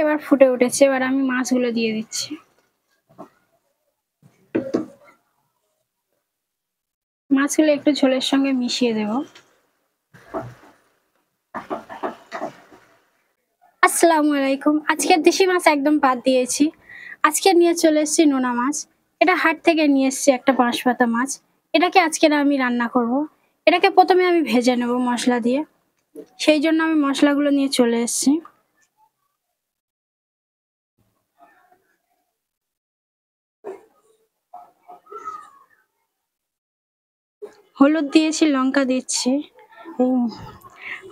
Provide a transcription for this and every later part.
এবার ফুটে উঠেছে, এবার আমি মাছগুলো দিয়ে দিচ্ছি। মাছগুলো একটু ঝোলের সঙ্গে মিশিয়ে দেব। আসসালামু আলাইকুম। আজকের দেশি মাছ একদম বাদ দিয়েছি। আজকে নিয়ে চলে এসেছি নোনা মাছ। এটা হাট থেকে নিয়ে এসেছি একটা বাঁশপাতা মাছ। এটাকে আজকের আমি রান্না করব। এটাকে প্রথমে আমি ভেজে নেব মশলা দিয়ে। সেই জন্য আমি মশলাগুলো নিয়ে চলে এসেছি। হলুদ দিয়েছি, লঙ্কা দিচ্ছি।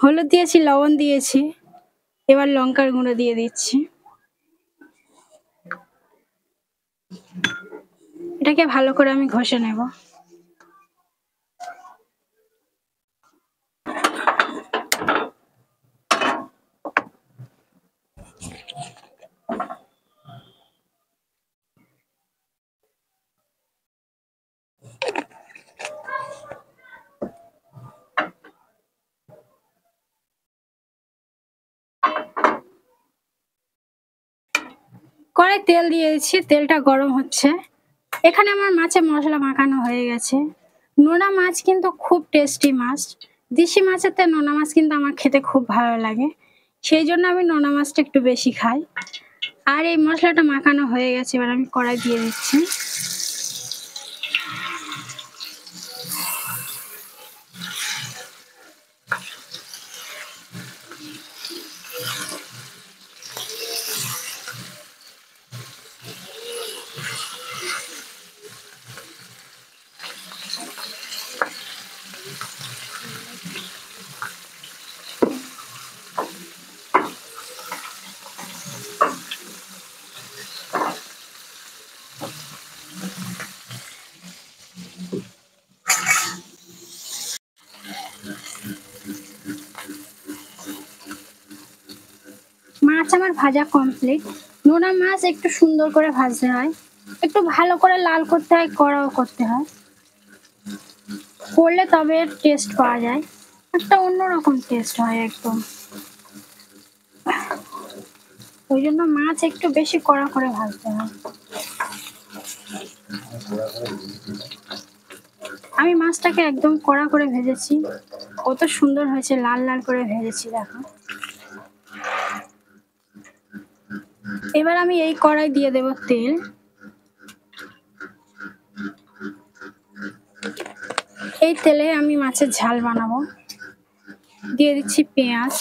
হলুদ দিয়েছি, লবণ দিয়েছি। এবার লঙ্কার গুঁড়ো দিয়ে দিচ্ছি। এটাকে ভালো করে আমি ঘষে নেব। কড়াই তেল দিয়েছি, তেলটা গরম হচ্ছে। এখানে আমার মাছে মশলা মাখানো হয়ে গেছে। নোনা মাছ কিন্তু খুব টেস্টি মাছ। দেশি মাছের থেকে নোনা মাছ কিন্তু আমার খেতে খুব ভালো লাগে। সেই জন্য আমি নোনা মাছটা একটু বেশি খাই। আর এই মশলাটা মাখানো হয়ে গেছে, এবার আমি কড়াই দিয়ে দিচ্ছি। মাছ আমার ভাজা কমপ্লিট। নোনা মাছ একটু সুন্দর করে ভাজতে হয়, একটু ভালো করে লাল করতে হয়, কড়াও করতে হয়। করলে তবে টেস্ট পাওয়া যায়, একটা অন্যরকম টেস্ট হয় একদম। ওই জন্য মাছ একটু বেশি কড়া করে ভাজতে হয়। আমি মাছটাকে একদম কড়া করে ভেজেছি। কত সুন্দর হয়েছে, লাল লাল করে ভেজেছি দেখো। এবার আমি এই কড়াই দিয়ে দেব তেল। এই তেলে আমি মাছের ঝাল বানাবো। দিয়ে দিচ্ছি পেঁয়াজ,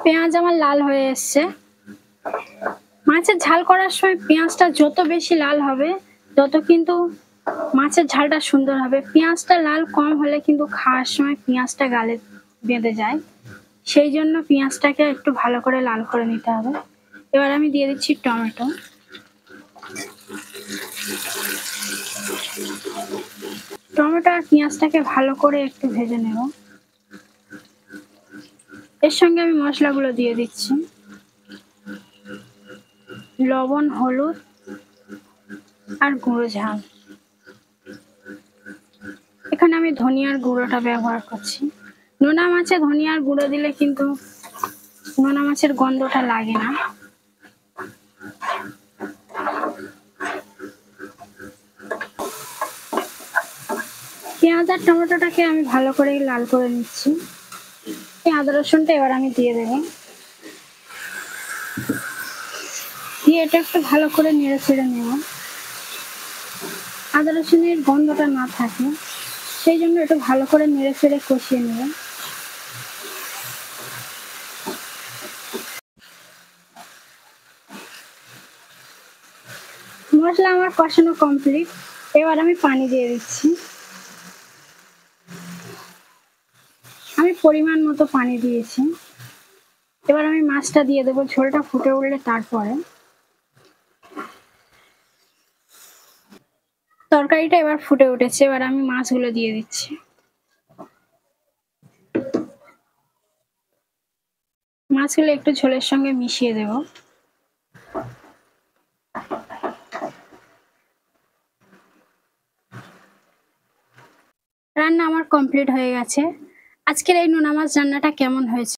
পেঁয়াজ আমার লাল হয়ে এসছে। মাছের ঝাল করার সময় পেঁয়াজটা যত বেশি লাল হবে তত কিন্তু মাছের ঝালটা সুন্দর হবে। পেঁয়াজটা লাল কম হলে কিন্তু খাওয়ার সময় পেঁয়াজটা গালে বেঁধে যায়। সেই জন্য পেঁয়াজটাকে একটু ভালো করে লাল করে নিতে হবে। এবার আমি দিয়ে দিচ্ছি টমেটো। টমেটো আর পেঁয়াজটাকে ভালো করে একটু ভেজে নেব। এর সঙ্গে আমি মশলাগুলো দিয়ে দিচ্ছি, লবণ, হলুদ আর গুঁড়ো ঝাল। এখানে আমি ধনিয়ার গুঁড়োটা ব্যবহার করছি। নোনা মাছে ধনিয়ার গুঁড়ো দিলে কিন্তু নোনা মাছের গন্ধটা লাগে না। পেঁয়াজ আর টমেটোটাকে আমি ভালো করে লাল করে নিচ্ছি। এই আদা রসুনটা এবার আমি দিয়ে দেব। দিয়ে এটা একটু ভালো করে নেড়ে চেড়ে নেব। আদা রসুনের গন্ধটা না থাকে সেই জন্য একটু ভালো করে নেড়ে চেড়ে কষিয়ে নেব। মশলা আমার কষানো কমপ্লিট। এবার আমি পানি দিয়ে দিচ্ছি। আমি পরিমাণ মতো পানি দিয়েছি। এবার আমি মাছটা দিয়ে দেবো, ঝোলটা ফুটে উঠলে তারপরে। তরকারিটা এবার ফুটে উঠেছে, এবার আমি মাছগুলো দিয়ে দিচ্ছি। মাছগুলো একটু ঝোলের সঙ্গে মিশিয়ে দেব। রান্না আমার কমপ্লিট হয়ে গেছে। আজকের এই নোনা মাছ রান্নাটা কেমন হয়েছে